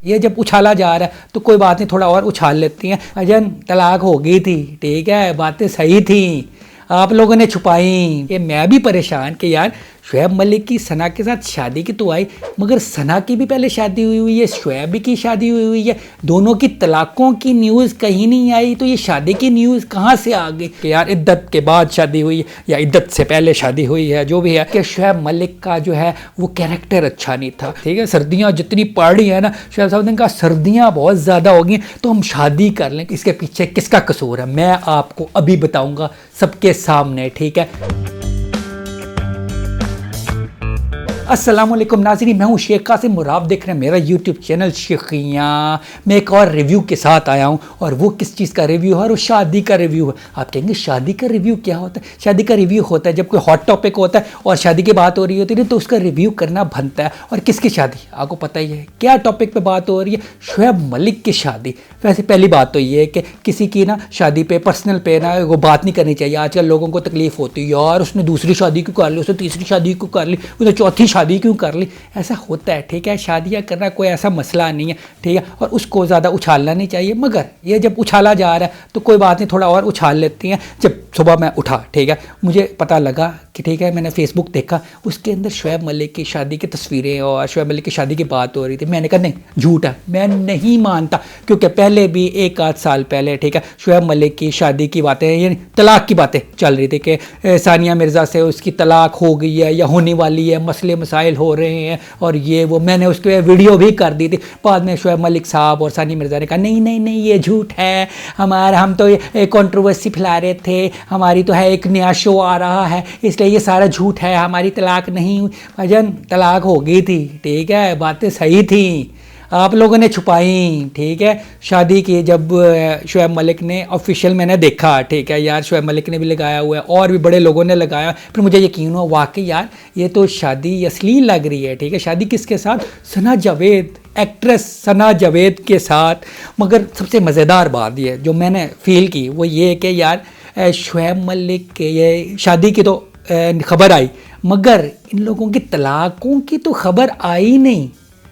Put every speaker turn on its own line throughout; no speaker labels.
ये जब उछाला जा रहा है तो कोई बात नहीं, थोड़ा और उछाल लेती हैं। अजन तलाक हो गई थी, ठीक है, बातें सही थी, आप लोगों ने छुपाई। ये मैं भी परेशान कि यार शुएब मलिक की सना के साथ शादी की तो आई, मगर सना की भी पहले शादी हुई है, शुएब की शादी हुई है, दोनों की तलाकों की न्यूज़ कहीं नहीं आई, तो ये शादी की न्यूज़ कहाँ से आ गई कि यार इद्दत के बाद शादी हुई या इद्दत से पहले शादी हुई है। जो भी है कि शुएब मलिक का जो है वो कैरेक्टर अच्छा नहीं था, ठीक है। सर्दियाँ जितनी पड़ रही है ना, शुएब साहब ने कहा सर्दियाँ बहुत ज़्यादा हो गई तो हम शादी कर लें। इसके पीछे किसका कसूर है मैं आपको अभी बताऊँगा सबके सामने, ठीक है। अस्सलामुअलैकुम नाज़रीन, मैं हूँ शेख कासिम मुराब, देख रहे हैं मेरा यूट्यूब चैनल शेखियाँ। मैं एक और रिव्यू के साथ आया हूँ, और वो किस चीज़ का रिव्यू है? और वो शादी का रिव्यू है। आप कहेंगे शादी का रिव्यू क्या होता है? शादी का रिव्यू होता है जब कोई हॉट टॉपिक होता है और शादी की बात हो रही होती है तो उसका रिव्यू करना बनता है। और किसकी शादी आपको पता ही है, क्या टॉपिक पर बात हो रही है? शुएब मलिक की शादी। वैसे पहली बात तो ये है कि किसी की ना शादी पे पर्सनल पे ना वो बात नहीं करनी चाहिए। आजकल लोगों को तकलीफ होती है, यार उसने दूसरी शादी क्यों कर ली, उसने तीसरी शादी क्यों कर ली, उसने चौथी शादी क्यों कर ली। ऐसा होता है, ठीक है। शादियाँ करना कोई ऐसा मसला नहीं है, ठीक है, और उसको ज़्यादा उछालना नहीं चाहिए। मगर ये जब उछाला जा रहा है तो कोई बात नहीं, थोड़ा और उछाल लेती हैं। जब सुबह मैं उठा, ठीक है, मुझे पता लगा कि ठीक है, मैंने फेसबुक देखा, उसके अंदर शुएब मलिक की शादी की तस्वीरें और शुएब मलिक की शादी की बात हो रही थी। मैंने कहा नहीं, झूठ है, मैं नहीं मानता, क्योंकि पहले भी एक आध साल पहले, ठीक है, शुएब मलिक की शादी की बातें यानी तलाक की बातें चल रही थी कि सानिया मिर्ज़ा से उसकी तलाक हो गई है या होने वाली है, मसले मसाइल हो रहे हैं और ये वो। मैंने उसके वीडियो भी कर दी थी। बाद में शुएब मलिक साहब और सानिया मिर्ज़ा ने कहा नहीं नहीं नहीं, ये झूठ है, हम तो ये कंट्रोवर्सी फैला रहे थे, हमारी तो है एक नया शो आ रहा है इसलिए ये सारा झूठ है, हमारी तलाक नहीं हुई। भजन तलाक हो गई थी, ठीक है, बातें सही थी, आप लोगों ने छुपाई, ठीक है। शादी की जब शुएब मलिक ने ऑफिशियल मैंने देखा, ठीक है, यार शुएब मलिक ने भी लगाया हुआ है और भी बड़े लोगों ने लगाया, फिर मुझे यकीन हुआ वाकई यार ये तो शादी असली लग रही है, ठीक है। शादी किसके साथ? सना जावेद, एक्ट्रेस सना जावेद के साथ। मगर सबसे मज़ेदार बात ये जो मैंने फील की वो ये कि यार शुएब मलिक के ये शादी की तो खबर आई, मगर इन लोगों की तलाकों की तो खबर आई नहीं।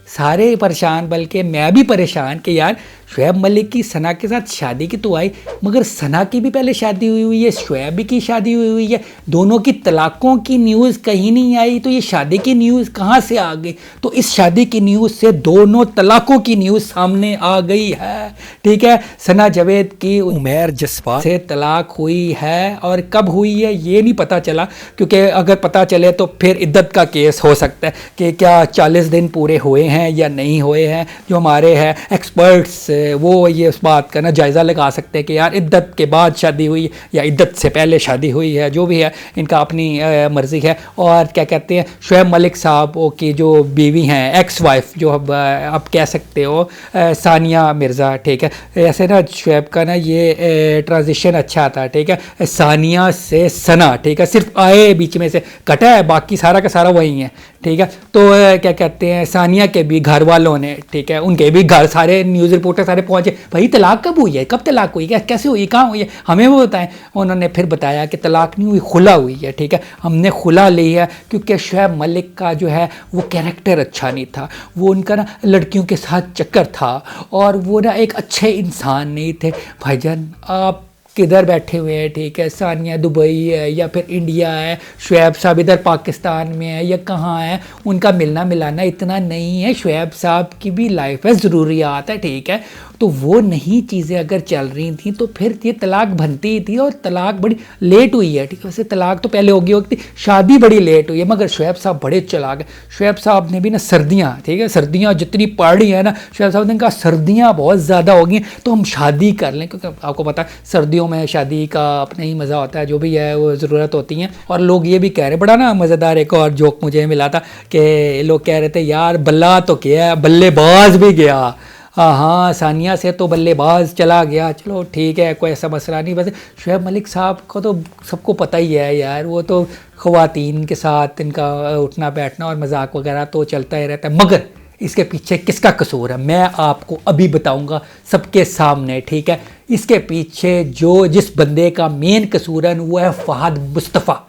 सारे परेशान, बल्कि मैं भी परेशान कि यार शुएब मलिक की सना के साथ शादी की तो आई, मगर सना की भी पहले शादी हुई है, शुएब की शादी हुई है, दोनों की तलाकों की न्यूज़ कहीं नहीं आई, तो ये शादी की न्यूज़ कहाँ से आ गई? तो इस शादी की न्यूज़ से दोनों तलाकों की न्यूज़ सामने आ गई है, ठीक है। सना जावेद की उमैर जसपाल से तलाक हुई है, और कब हुई है ये नहीं पता चला, क्योंकि अगर पता चले तो फिर इद्दत का केस हो सकता है कि क्या 40 दिन पूरे हुए हैं या नहीं हुए हैं। जो हमारे हैं एक्सपर्ट्स वो ये उस बात का ना जायज़ा लगा सकते हैं कि यार इद्दत के बाद शादी हुई या इद्दत से पहले शादी हुई है। जो भी है इनका अपनी मर्ज़ी है। और क्या कहते हैं, शुएब मलिक साहब की जो बीवी हैं, एक्स वाइफ जो आप कह सकते हो, सानिया मिर्ज़ा, ठीक है। ऐसे ना शुएब का ना ये ट्रांजिशन अच्छा था, ठीक है, सानिया से सना, ठीक है, सिर्फ आए बीच में से कटा है, बाकी सारा का सारा वही है, ठीक है। तो क्या कहते हैं, सानिया के भी घर वालों ने, ठीक है, उनके भी घर सारे न्यूज़ रिपोर्टर सारे पहुंचे, भाई तलाक कब हुई है, कब तलाक हुई है, कैसे हुई, कहाँ हुई है, हमें वो बताएं। उन्होंने फिर बताया कि तलाक नहीं हुई, खुला हुई है, ठीक है, हमने खुला ली है क्योंकि शुएब मलिक का जो है वो कैरेक्टर अच्छा नहीं था, वो उनका ना लड़कियों के साथ चक्कर था और वो ना एक अच्छे इंसान नहीं थे। भाईजान आप किधर बैठे हुए हैं, ठीक है, सानिया दुबई है या फिर इंडिया है, शुएब साहब इधर पाकिस्तान में है या कहाँ है, उनका मिलना मिलाना इतना नहीं है। शुएब साहब की भी लाइफ है, ज़रूरियात है, ठीक है। तो वो नहीं चीज़ें अगर चल रही थी तो फिर ये तलाक बनती थी, और तलाक बड़ी लेट हुई है, ठीक है। वैसे तलाक तो पहले होगी होती, शादी बड़ी लेट हुई है, मगर शुएब साहब बड़े चालाक हैं। शुएब साहब ने भी ना सर्दियाँ, ठीक है, सर्दियाँ जितनी पड़ रही है ना, शुएब साहब ने कहा सर्दियाँ बहुत ज़्यादा हो गई तो हम शादी कर लें, क्योंकि आपको पता है सर्दियों में शादी का अपना ही मज़ा होता है, जो भी है वो ज़रूरत होती है। और लोग ये भी कह रहे, बड़ा ना मज़ेदार एक और जोक मुझे मिला था कि लोग कह रहे थे यार बल्ला तो क्या, बल्लेबाज भी गया। हाँ, सानिया से तो बल्लेबाज चला गया, चलो ठीक है, कोई ऐसा मसला नहीं। वैसे शुएब मलिक साहब को तो सबको पता ही है यार, वो तो ख़वातीन के साथ इनका उठना बैठना और मजाक वगैरह तो चलता ही रहता है, मगर इसके पीछे किसका कसूर है मैं आपको अभी बताऊंगा सबके सामने, ठीक है। इसके पीछे जिस बंदे का मेन कसूर है वो है फहद मुस्तफ़ा।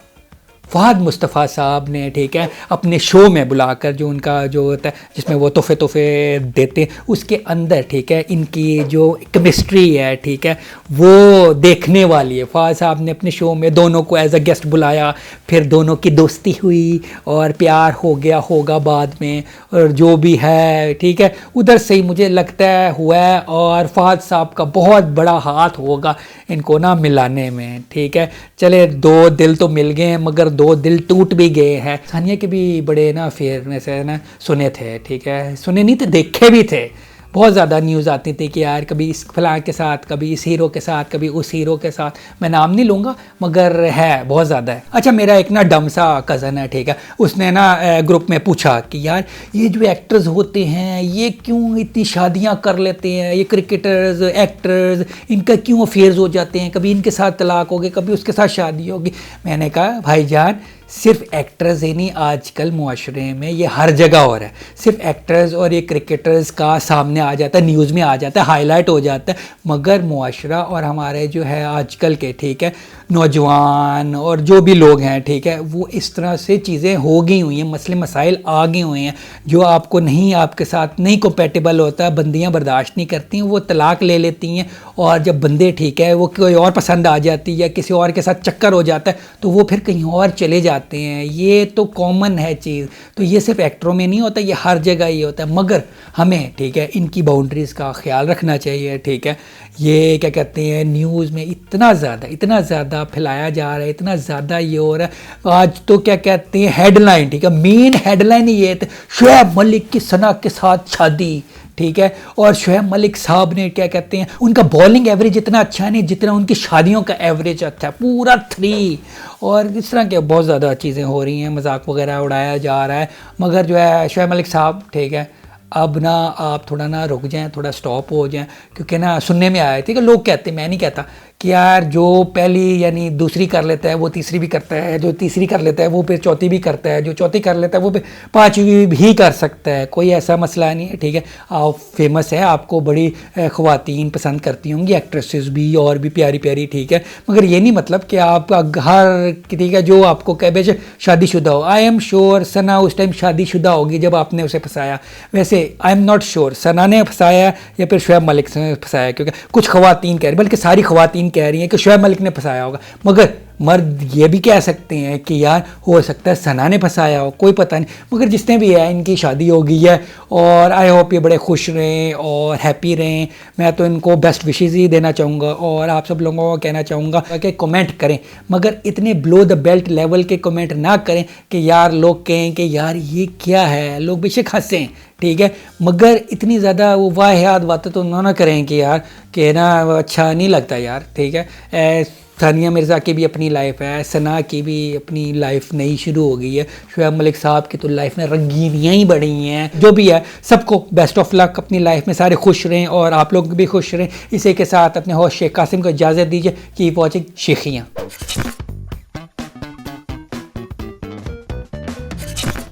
فہد مصطفیٰ صاحب نے ٹھیک ہے اپنے شو میں بلا کر جو ان کا جو ہوتا ہے جس میں وہ تحفے دیتے ہیں اس کے اندر ٹھیک ہے ان کی جو کیمسٹری ہے ٹھیک ہے وہ دیکھنے والی ہے. فہد صاحب نے اپنے شو میں دونوں کو ایز اے گیسٹ بلایا, پھر دونوں کی دوستی ہوئی اور پیار ہو گیا ہوگا بعد میں, اور جو بھی ہے ٹھیک ہے ادھر سے ہی مجھے لگتا ہے ہوا ہے, اور فہد صاحب کا بہت بڑا ہاتھ ہوگا ان کو نا ملانے میں. ٹھیک ہے چلے 2 دل تو مل گئے ہیں مگر 2 دل ٹوٹ بھی گئے ہیں. ثانیہ کے بھی بڑے نا افیئر میں سے نا سنے تھے ٹھیک ہے, سنے نہیں تھے دیکھے بھی تھے. بہت زیادہ نیوز آتی تھی کہ یار کبھی اس فلاں کے ساتھ, کبھی اس ہیرو کے ساتھ, کبھی اس ہیرو کے ساتھ. میں نام نہیں لوں گا مگر ہے بہت زیادہ ہے. اچھا میرا ایک نا ڈم سا کزن ہے ٹھیک ہے, اس نے نا گروپ میں پوچھا کہ یار یہ جو ایکٹرز ہوتے ہیں یہ کیوں اتنی شادیاں کر لیتے ہیں, یہ کرکٹرز ایکٹرز ان کا کیوں افیئرز ہو جاتے ہیں, کبھی ان کے ساتھ طلاق ہوگی کبھی اس کے ساتھ شادی ہوگی. میں نے کہا بھائی جان صرف ایکٹرز ہی نہیں, آج کل معاشرے میں یہ ہر جگہ ہو رہا ہے. صرف ایکٹرز اور یہ کرکٹرز کا سامنے آ جاتا ہے, نیوز میں آ جاتا ہے, ہائی لائٹ ہو جاتا ہے, مگر معاشرہ اور ہمارے جو ہے آج کل کے ٹھیک ہے نوجوان اور جو بھی لوگ ہیں ٹھیک ہے وہ اس طرح سے چیزیں ہو گئی ہوئی ہیں, مسئلے مسائل آ گئے ہوئے ہیں جو آپ کو نہیں, آپ کے ساتھ نہیں کمپیٹیبل ہوتا, بندیاں برداشت نہیں کرتی ہیں, وہ طلاق لے لیتی ہیں. اور جب بندے ٹھیک ہے وہ کوئی اور پسند آ جاتی ہے یا کسی اور کے ساتھ چکر ہو جاتا ہے تو وہ پھر کہیں اور چلے جاتے ہیں. یہ تو کامن ہے چیز, تو یہ صرف ایکٹروں میں نہیں ہوتا, یہ ہر جگہ ہی ہوتا ہے. مگر ہمیں ٹھیک ہے ان کی باؤنڈریز کا خیال رکھنا چاہیے. ٹھیک ہے یہ کیا کہتے ہیں نیوز میں اتنا زیادہ پھیلایا جا رہا ہے, اتنا زیادہ یہ ہو رہا ہے. آج تو کیا کہتے ہیں ہیڈ لائن ٹھیک ہے, مین ہیڈ لائن یہ تھا شعیب ملک کی ثنا کے ساتھ شادی. ٹھیک ہے اور شعیب ملک صاحب نے کیا کہتے ہیں ان کا بالنگ ایوریج اتنا اچھا نہیں جتنا ان کی شادیوں کا ایوریج اچھا ہے, پورا 3. اور اس طرح کے بہت زیادہ چیزیں ہو رہی ہیں, مذاق وغیرہ اڑایا جا رہا ہے. مگر جو ہے شعیب ملک صاحب ٹھیک ہے اب نا آپ تھوڑا نا رک جائیں, تھوڑا سٹاپ ہو جائیں, کیونکہ نا سننے میں آیا ٹھیک ہے لوگ کہتے ہیں, میں نہیں کہتا, کہ یار جو پہلی یعنی دوسری کر لیتا ہے وہ تیسری بھی کرتا ہے, جو تیسری کر لیتا ہے وہ پھر چوتھی بھی کرتا ہے, جو چوتھی کر لیتا ہے وہ پھر پانچویں بھی کر سکتا ہے. کوئی ایسا مسئلہ نہیں ہے. ٹھیک ہے آپ فیمس ہے, آپ کو بڑی خواتین پسند کرتی ہوں گی, ایکٹریسز بھی اور بھی پیاری پیاری. ٹھیک ہے مگر یہ نہیں مطلب کہ آپ ہر ٹھیک ہے جو آپ کو کہ بے شادی شدہ ہو. آئی ایم شیور ثنا اس ٹائم شادی شدہ ہوگی جب آپ نے اسے پھنسایا. ویسے I am not sure Sana نے پھنسایا یا پھر شعیب ملک نے پھنسایا, کیونکہ کچھ خواتین کہہ رہی بلکہ ساری خواتین کہہ رہی ہیں کہ شعیب ملک نے پھنسایا ہوگا, مگر مرد یہ بھی کہہ سکتے ہیں کہ یار ہو سکتا ہے ثنا نے پھنسایا ہو, کوئی پتہ نہیں. مگر جس نے بھی ہے ان کی شادی ہو گئی ہے اور آئی ہوپ یہ بڑے خوش رہیں اور ہیپی رہیں. میں تو ان کو بیسٹ وشیز ہی دینا چاہوں گا اور آپ سب لوگوں کو کہنا چاہوں گا کہ کمنٹ کریں, مگر اتنے بلو دا بیلٹ لیول کے کمنٹ نہ کریں کہ یار لوگ کہیں کہ یار یہ کیا ہے, لوگ بے شک ہنسیں ٹھیک ہے, مگر اتنی زیادہ وہ واحد باتیں تو نہ کریں کہ یار کہ نا اچھا نہیں لگتا یار. ٹھیک ہے ثانیہ مرزا کی بھی اپنی لائف ہے, ثنا کی بھی اپنی لائف نئی شروع ہو گئی ہے, شعیب ملک صاحب کی تو لائف میں رنگینیاں ہی بڑھی ہیں. جو بھی ہے سب کو بیسٹ آف لک, اپنی لائف میں سارے خوش رہیں اور آپ لوگ بھی خوش رہیں. اسی کے ساتھ اپنے ہوسٹ شیخ قاسم کو اجازت دیجیے. Keep watching شیخیاں.